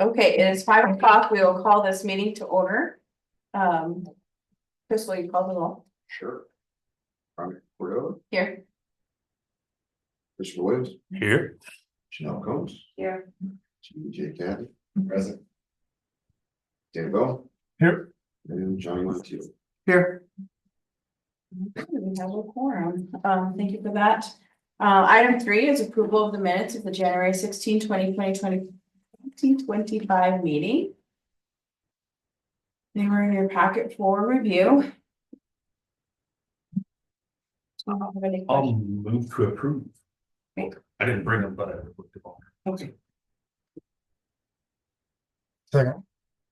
Okay, it is 5 o'clock. We will call this meeting to order. Chris, will you call the roll? Sure. Carmen Cordova, Here. Christopher Williams, Here. Chanel Combs, Here. J. Caddy, present. Dan Bell, Here. and Johnny Montiel. Here. Okay, we have a quorum. Thank you for that. Item 3 is approval of the minutes of the January 16, 2025 meeting. They were in your packet for review. Do you have any I'll questions? move to approve. Okay. I didn't bring them, but I looked at them. Okay. Second.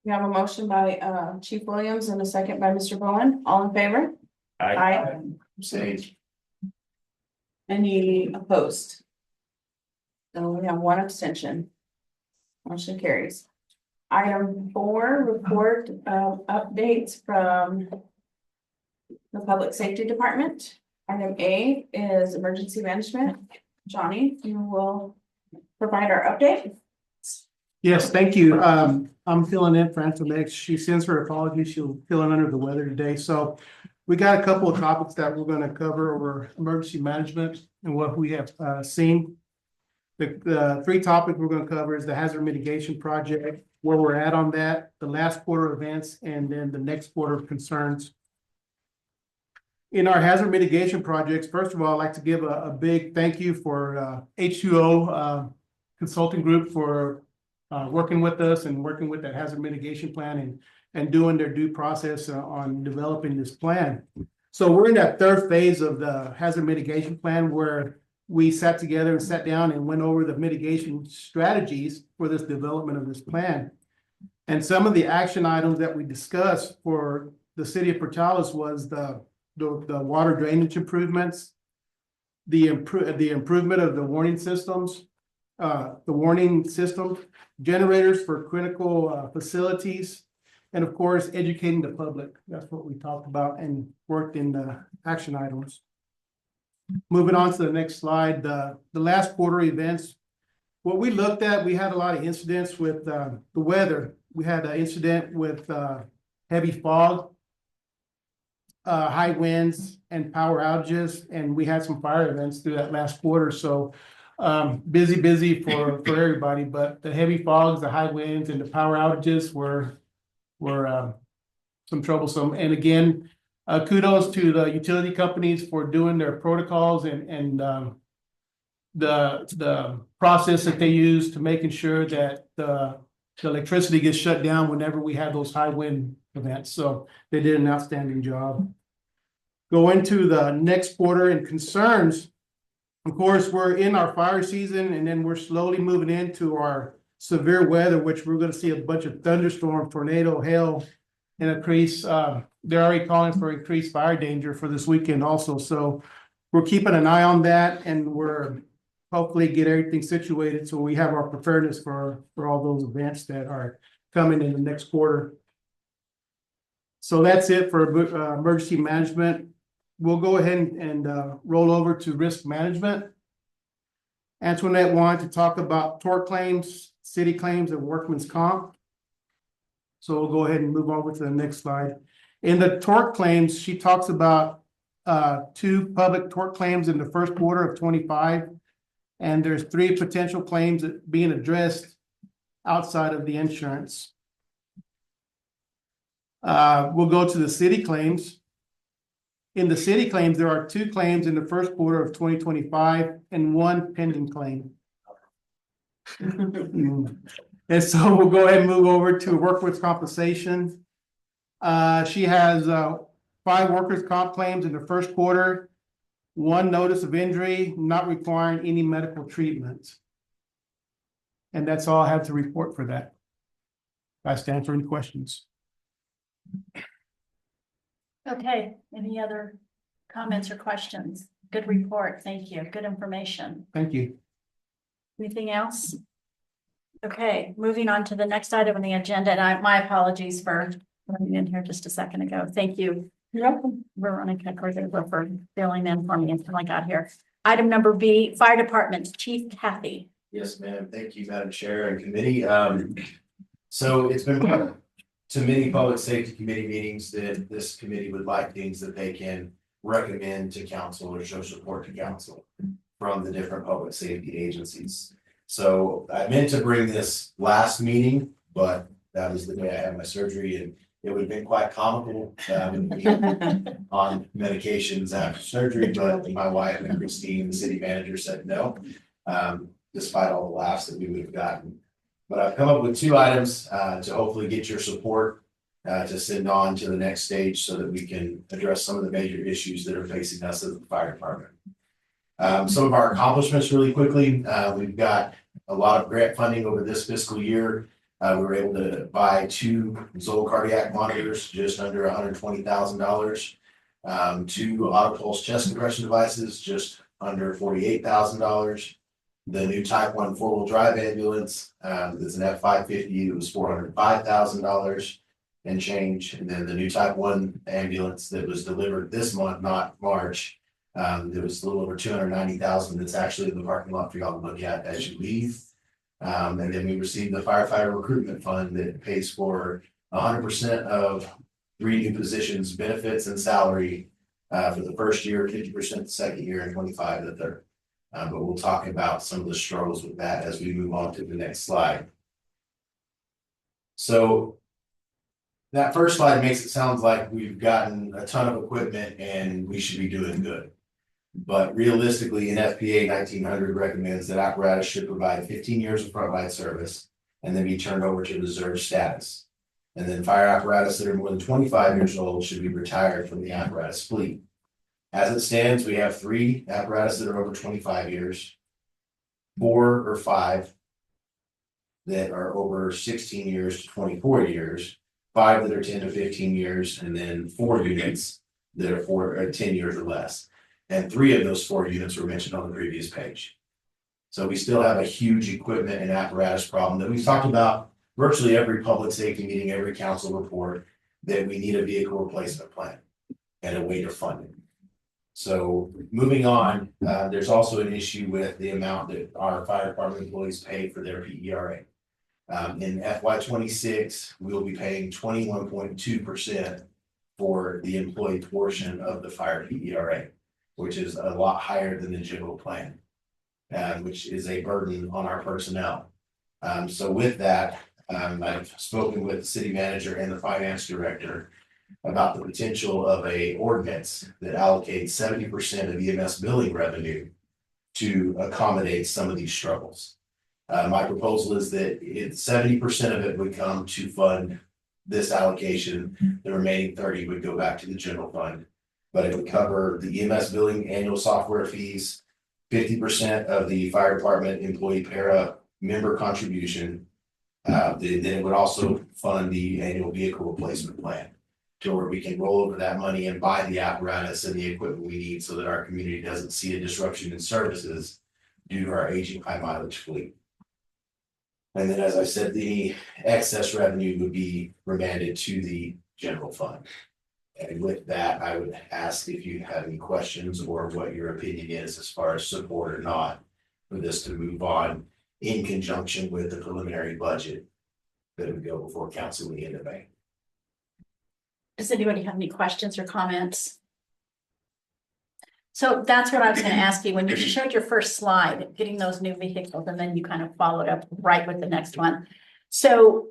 We have a motion by Chief Williams and a second by Mr. Bowen. All in favor? Aye. Same. Any opposed? So we have one abstention. Motion carries. Item 4, report updates from the Public Safety Department. Item A is emergency management. Johnny, you will provide our update. Yes, thank you. I'm filling in for Antoinette. She sends her apologies. She's feeling under the weather today. So we got a couple of topics that we're going to cover over emergency management and what we have seen. The 3 topics we're going to cover is the hazard mitigation project, where we're at on that, the last quarter events, and then the next quarter of concerns. In our hazard mitigation projects, first of all, I'd like to give a big thank you for H2O Consulting Group for working with us and working with that hazard mitigation plan and doing their due process on developing this plan. So we're in that 3rd phase of the hazard mitigation plan where we sat together and sat down and went over the mitigation strategies for this development of this plan. And some of the action items that we discussed for the city of Portales was the water drainage improvements, the improvement of the warning systems, generators for critical facilities, and of course, educating the public. That's what we talked about and worked in the action items. Moving on to the next slide, the last quarter events. What we looked at, we had a lot of incidents with the weather. We had an incident with heavy fog, high winds, and power outages, and we had some fire events through that last quarter. So busy for everybody, but the heavy fogs, the high winds, and the power outages were some troublesome. And again, kudos to the utility companies for doing their protocols and the process that they use to making sure that the electricity gets shut down whenever we have those high wind events. So they did an outstanding job. Go into the next quarter and concerns. Of course, we're in our fire season, and then we're slowly moving into our severe weather, which we're going to see a bunch of thunderstorm, tornado, hail, and increase. They're already calling for increased fire danger for this weekend also. So we're keeping an eye on that, and we're hopefully get everything situated so we have our preparedness for all those events that are coming in the next quarter. So that's it for emergency management. We'll go ahead and roll over to risk management. Antoinette wanted to talk about tort claims, city claims, and workman's comp. So we'll go ahead and move over to the next slide. In the tort claims, she talks about 2 public tort claims in the first quarter of 25, and there's 3 potential claims that being addressed outside of the insurance. We'll go to the city claims. In the city claims, there are 2 claims in the first quarter of 2025 and 1 pending claim. And so we'll go ahead and move over to workers' compensation. She has 5 workers' comp claims in the first quarter, 1 notice of injury, not requiring any medical treatment. And that's all I have to report for that. I stand for any questions. Okay, any other comments or questions? Good report, thank you, good information. Thank you. Anything else? Okay, moving on to the next item on the agenda, and my apologies for running in here just a second ago. Thank you. You're welcome. Veronica Cordova for filling in for me until I got here. Item number B, Fire Department, Chief Kathy. Yes, ma'am. Thank you, Madam Chair and Committee. So it's been to many public safety committee meetings that this committee would like things that they can recommend to council or show support to council from the different public safety agencies. So I meant to bring this last meeting, but that was the day I had my surgery, and it would have been quite comical on medications after surgery, but my wife and Christine, the city manager, said no. Despite all the laughs that we would have gotten. But I've come up with 2 items to hopefully get your support to send on to the next stage so that we can address some of the major issues that are facing us as the fire department. Some of our accomplishments really quickly. We've got a lot of grant funding over this fiscal year. We were able to buy 2 Zoll cardiac monitors, just under $120,000. 2 AutoPulse chest compression devices, just under $48,000. The new Type 1 4-wheel drive ambulance, that's an F550, it was $405,000 and change. And then the new Type 1 ambulance that was delivered this month, not March, it was a little over $290,000. That's actually in the parking lot for y'all to look at as you leave. And then we received the firefighter recruitment fund that pays for 100% of 3 new positions, benefits and salary for the first year, 50% the second year, and 25% the third. But we'll talk about some of the struggles with that as we move on to the next slide. So that first slide makes it sound like we've gotten a ton of equipment and we should be doing good. But realistically, NFPA 1900 recommends that apparatus should provide 15 years of frontline service and then be turned over to reserve status. And then fire apparatus that are more than 25 years old should be retired from the apparatus fleet. As it stands, we have 3 apparatus that are over 25 years, 4 or 5 that are over 16 years to 24 years, 5 that are 10 to 15 years, and then 4 units that are 10 years or less. And 3 of those 4 units were mentioned on the previous page. So we still have a huge equipment and apparatus problem that we've talked about virtually every public safety meeting, every council report, that we need a vehicle replacement plan and a way to fund it. So moving on, there's also an issue with the amount that our fire department employees pay for their PERA. In FY26, we'll be paying 21.2% for the employee portion of the fire PERA, which is a lot higher than the general plan, which is a burden on our personnel. So with that, I've spoken with the city manager and the finance director about the potential of a ordinance that allocates 70% of EMS billing revenue to accommodate some of these struggles. My proposal is that 70% of it would come to fund this allocation. The remaining 30 would go back to the general fund, but it would cover the EMS billing annual software fees, 50% of the fire department employee para member contribution. Then it would also fund the annual vehicle replacement plan, to where we can roll over that money and buy the apparatus and the equipment we need so that our community doesn't see a disruption in services due to our aging high mileage fleet. And then, as I said, the excess revenue would be remanded to the general fund. And with that, I would ask if you have any questions or what your opinion is as far as support or not for this to move on in conjunction with the preliminary budget that would go before council at the end of May. Does anybody have any questions or comments? So that's what I was gonna ask you, when you showed your first slide, getting those new vehicles, and then you kind of followed up right with the next one. So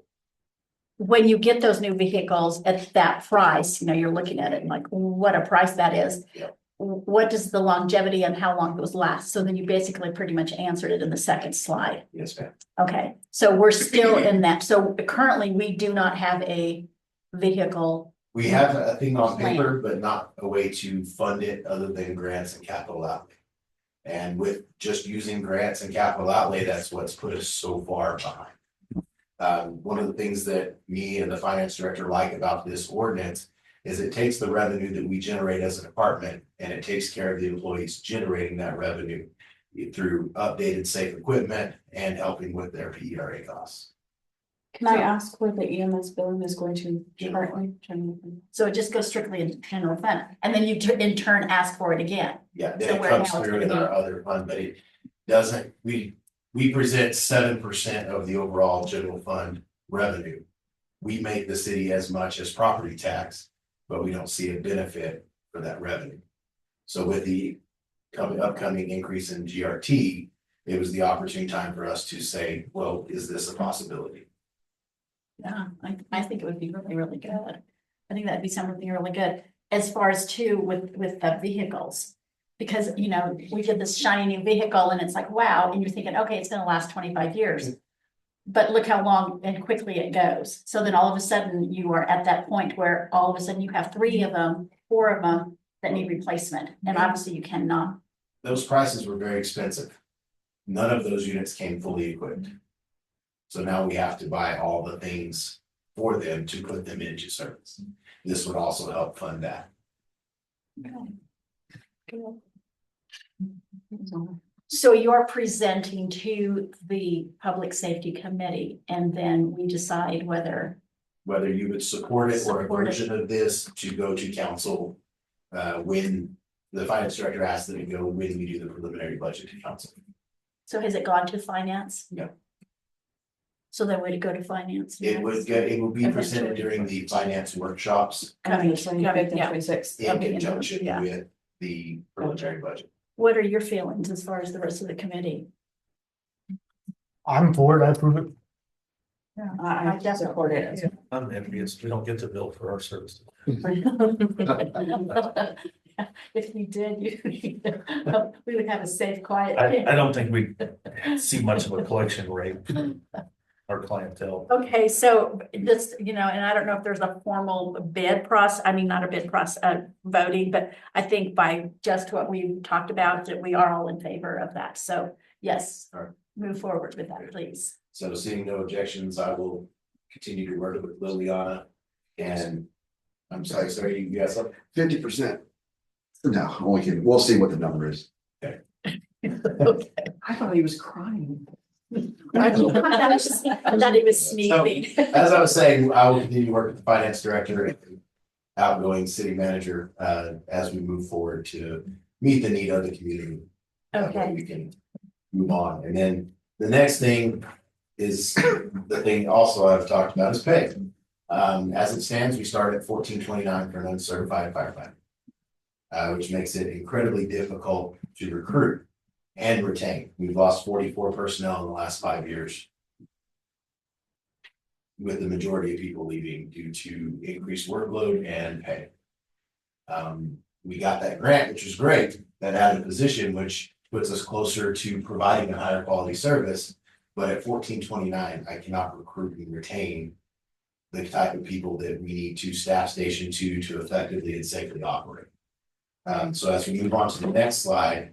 when you get those new vehicles at that price, you know, you're looking at it and like, what a price that is. Yep. What does the longevity and how long those last? So then you basically pretty much answered it in the second slide. Yes, ma'am. Okay, so we're still in that. So currently we do not have a vehicle. We have a thing on paper, but not a way to fund it other than grants and capital outlay. And with just using grants and capital outlay, that's what's put us so far behind. One of the things that me and the finance director like about this ordinance is it takes the revenue that we generate as a department and it takes care of the employees generating that revenue through updated safe equipment and helping with their PERA costs. Can I ask where the EMS billing is going to General currently? General fund. So it just goes strictly into general fund, and then you in turn ask for it again. Yeah, So then it where comes now it's through in gonna be- our other fund, but it doesn't, we present 7% of the overall general fund revenue. We make the city as much as property tax, but we don't see a benefit for that revenue. So with the upcoming increase in GRT, it was the opportune time for us to say, well, is this a possibility? Yeah, I think it would be really, really good. I think that'd be something really good as far as too with the vehicles. Because, you know, we did this shiny new vehicle and it's like, wow, and you're thinking, okay, it's gonna last 25 years. But look how long and quickly it goes. So then all of a sudden you are at that point where all of a sudden you have 3 of them, 4 of them that need replacement. And obviously you cannot. Those prices were very expensive. None of those units came fully equipped. So now we have to buy all the things for them to put them into service. This would also help fund that. So you're presenting to the Public Safety Committee and then we decide whether, Whether you would support it or a Support it. version of this to go to council. When the finance director asked that it go when we do the preliminary budget to council. so has it gone to finance? No. So then would it go to finance? It would go, it will be presented Eventually. during the finance workshops Coming, The 25th and yeah. 26th. in Okay, conjunction yeah. with the preliminary budget. What are your feelings as far as the rest of the committee? I'm for it, I approve it. I support it. as I'm envious, we don't get to bill for our service. If we did, we would have a safe, quiet. I don't think we see much of a collection rate, our clientele. Okay, so this, you know, and I don't know if there's a formal bid process, I mean, not a bid process, voting, but I think by just what we talked about, that we are all in favor of that. So yes, All right. move forward with that, please. So seeing no objections, I will continue to work with Liliana. And I'm sorry, sir, you got something? 50%. No, only kidding. We'll see what the number is. Okay. I thought he was crying. I thought he was sneezing. As I was saying, I will continue to work with the finance director and outgoing city manager, as we move forward to meet the need of the community. That way Okay, we can move on. And then the next thing is the thing also I've talked about is pay. As it stands, we start at $14.29 for an uncertified firefighter. Which makes it incredibly difficult to recruit and retain. We've lost 44 personnel in the last 5 years. With the majority of people leaving due to increased workload and pay. We got that grant, which was great, that added a position which puts us closer to providing a higher quality service. But at $14.29, I cannot recruit and retain the type of people that we need to staff Station 2 to effectively and safely operate. So as we move on to the next slide,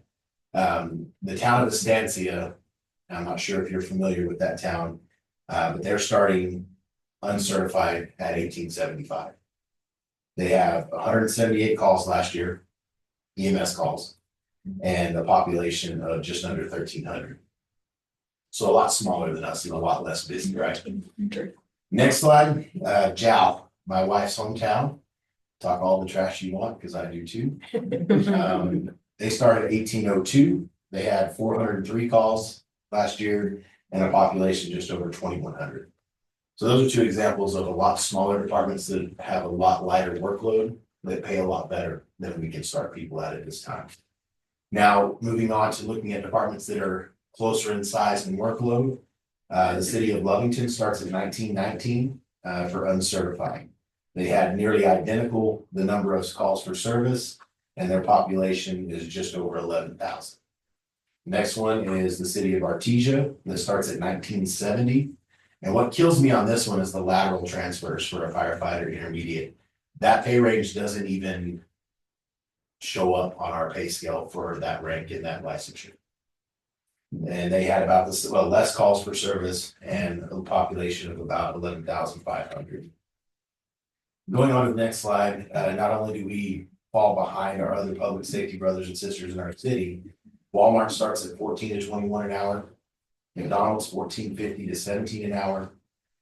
the town of Estancia, I'm not sure if you're familiar with that town, but they're starting uncertified at 1875. They have 178 calls last year, EMS calls, and a population of just under 1,300. So a lot smaller than us and a lot less busy, right? Next slide, Jow, my wife's hometown. Talk all the trash you want, because I do too. They started 1802. They had 403 calls last year and a population just over 2,100. So those are two examples of a lot smaller departments that have a lot lighter workload that pay a lot better than we can start people at this time. Now, moving on to looking at departments that are closer in size and workload. The city of Lovington starts at 1919 for uncertified. They had nearly identical the number of calls for service, and their population is just over 11,000. Next one is the city of Artesia that starts at 1970. And what kills me on this one is the lateral transfers for a firefighter intermediate. That pay range doesn't even show up on our pay scale for that rank in that licensure. And they had about this, well, less calls for service and a population of about 11,500. Going on to the next slide, not only do we fall behind our other public safety brothers and sisters in our city, Walmart starts at 14 to 21 an hour. McDonald's 14.50 to 17 an hour.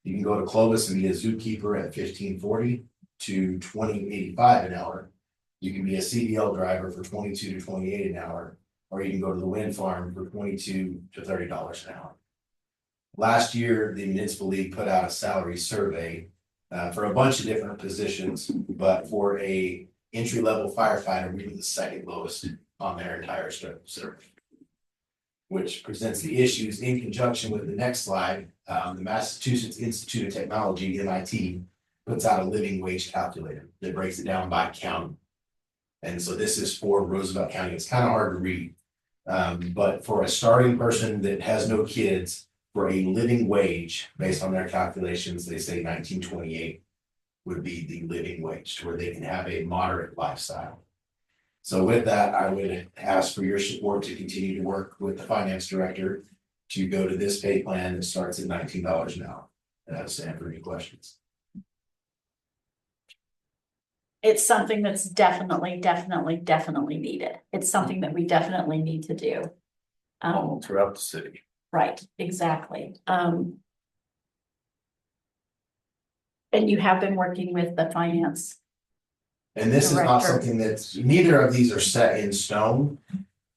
You can go to Clovis and be a zookeeper at $15.40 to $20.85 an hour. You can be a CDL driver for $22 to $28 an hour, or you can go to the wind farm for $22 to $30 an hour. Last year, the municipal league put out a salary survey for a bunch of different positions, but for a entry-level firefighter, we were the second lowest on their entire survey. Which presents the issues in conjunction with the next slide. The Massachusetts Institute of Technology, MIT, puts out a living wage calculator that breaks it down by county. And so this is for Roosevelt County. It's kind of hard to read. But for a starting person that has no kids, for a living wage, based on their calculations, they say 1928 would be the living wage to where they can have a moderate lifestyle. So with that, I would ask for your support to continue to work with the finance director to go to this pay plan that starts at $19 an hour. And I'll stand for any questions. It's something that's definitely needed. It's something that we definitely need to do. All throughout the city. Right, exactly. And you have been working with the finance. And this is not Director. something that's, neither of these are set in stone.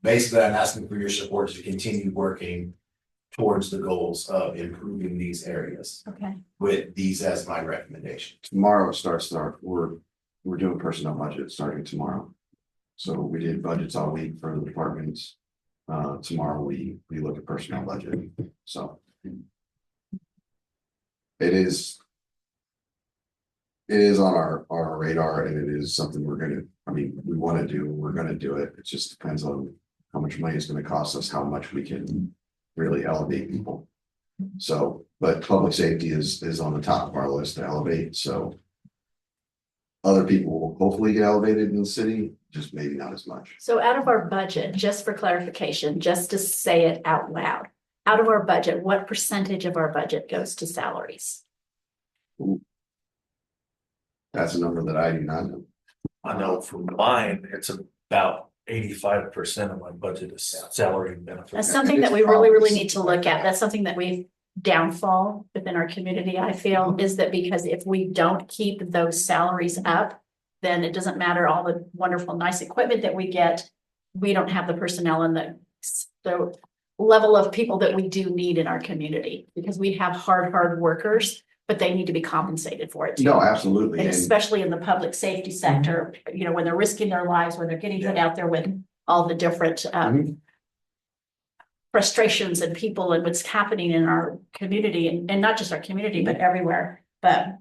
Basically, I'm asking for your support to continue working towards the goals of improving these areas Okay. with these as my recommendation. Tomorrow starts we're doing personnel budget starting tomorrow. So we did budgets all week for the departments. Tomorrow we look at personnel budget, so. It is on our radar, and it is something we want to do, we're gonna do it. It just depends on how much money it's gonna cost us, how much we can really elevate people. So, but public safety is on the top of our list to elevate, so. Other people will hopefully get elevated in the city, just maybe not as much. So out of our budget, just for clarification, just to say it out loud, out of our budget, what percentage of our budget goes to salaries? That's a number that I do not know. I know for mine, it's about 85% of my budget is salary and benefits. That's something that we really need to look at. That's something that we've downfall within our community, I feel, is that because if we don't keep those salaries up, then it doesn't matter all the wonderful, nice equipment that we get. We don't have the personnel and the level of people that we do need in our community, because we have hard workers, but they need to be compensated for it too. No, absolutely. And And especially in the public safety sector, you know, when they're risking their lives, when they're getting put out there with all the different frustrations and people and what's happening in our community, and not just our community, but everywhere. But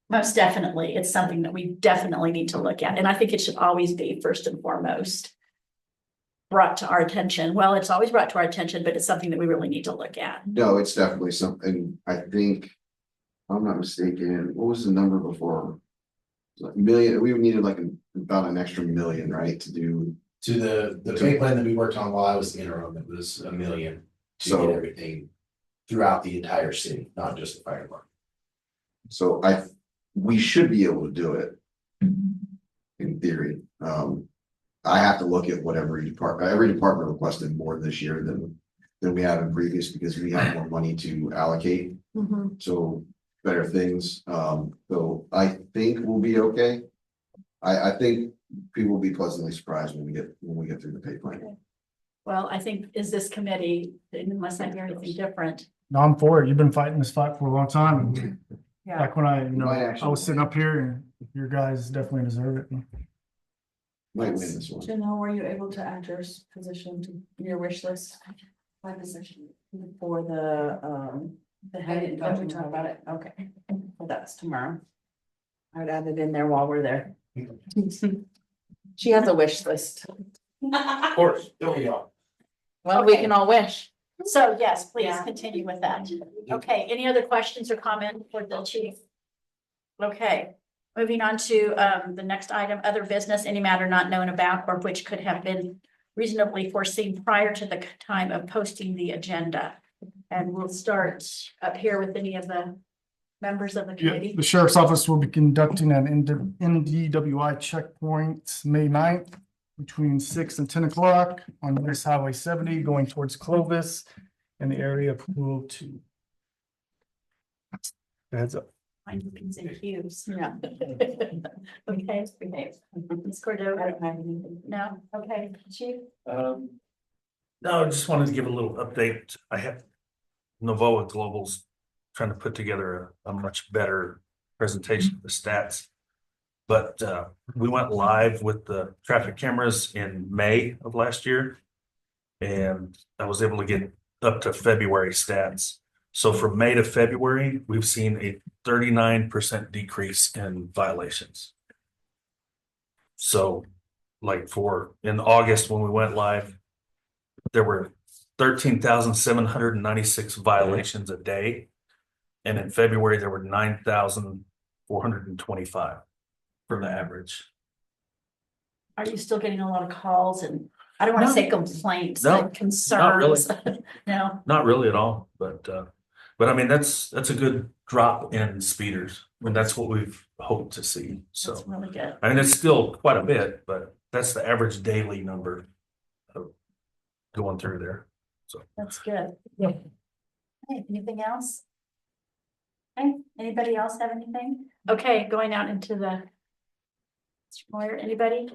most definitely, it's something that we definitely need to look at. And I think it should always be first and foremost brought to our attention. Well, it's always brought to our attention, but it's something that we really need to look at. no, it's definitely something, I think, if I'm not mistaken, what was the number before? Like million, we needed about an extra million, right, to do. To the pay plan that we worked on while I was interim, it was $1 million to So- get everything throughout the entire city, not just the fire department. So we should be able to do it. In theory, I have to look at what every department requested more this year than we have in previous, because we have more money to allocate, so better things. So I think we'll be okay. I think people will be pleasantly surprised when we get through the pay plan. Well, I think is this committee, unless I hear anything different. No, I'm for it. You've been fighting this fight for a long time. And Yeah. Back when I Might was sitting up here, and your guys definitely deserve it. Might win this one. Janelle, were you able to add your position to your wish list? My position for the head, did we talk about it? Okay, well, that's tomorrow. I'd add it in there while we're there. She has a wish list. Of course. There we go. Well, we can all wish. So yes, please Yeah. continue with that. Okay, any other questions or comments for the chief? Okay, moving on to the next item, other business, any matter not known about or which could have been reasonably foreseen prior to the time of posting the agenda. And we'll start up here with any of the members of the Yeah, committee. the sheriff's office will be conducting an NDWI checkpoint May 9th between 6 and 10 o'clock on US Highway 70 going towards Clovis in the area of Pool 2. Heads up. Find P's and Q's. Yeah. Okay, okay. Ms. I Cordova, don't have anything. no, okay, Chief, No, I just wanted to give a little update. I have Novoa Global's trying to put together a much better presentation of the stats. But we went live with the traffic cameras in May of last year. And I was able to get up to February stats. So from May to February, we've seen a 39% decrease in violations. So like in August, when we went live, there were 13,796 violations a day. And in February, there were 9,425 for the average. are you still getting a lot of calls and, I don't want to No. say complaints, No, but concerns? No, Not really at all, but I mean, that's a good drop in speeders. And that's what we've hoped to see. that's So, really good. I mean, it's still quite a bit, but that's the average daily number of going through there. That's good. Okay, anything else? Okay, anybody else have anything? Okay, going out into the. Mr. Moyer, anybody?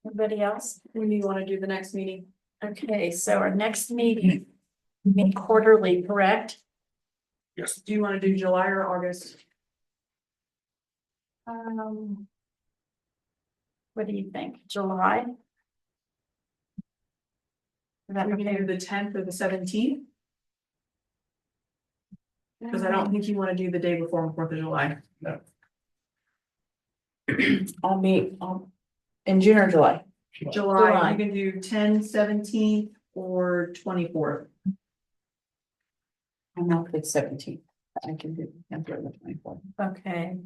Anybody else? When do you want to do the next meeting? Okay, so our next meeting, quarterly, correct? Yes. Do you want to do July or August? What do you think? July? Is that We can okay? do the 10th or the 17th, because I don't think you want to do the day before 4th of July. No. I'll meet, in June or July? July. July, you can do 10, 17th, or 24th. I'm not the 17th, I can do 10th or the 24th. Okay.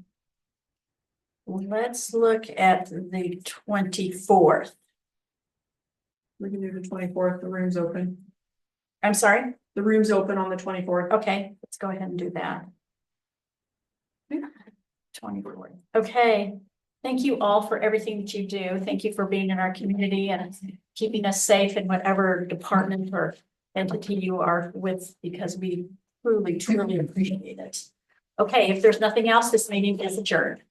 Let's look at the 24th. We can do the 24th, the room's open. I'm sorry? The room's open on the 24th. Okay, let's go ahead and do that. 24th. Okay, thank you all for everything that you do. Thank you for being in our community and keeping us safe in whatever department or entity you are with, because we truly, truly appreciate it. Okay, if there's nothing else, this meeting is adjourned.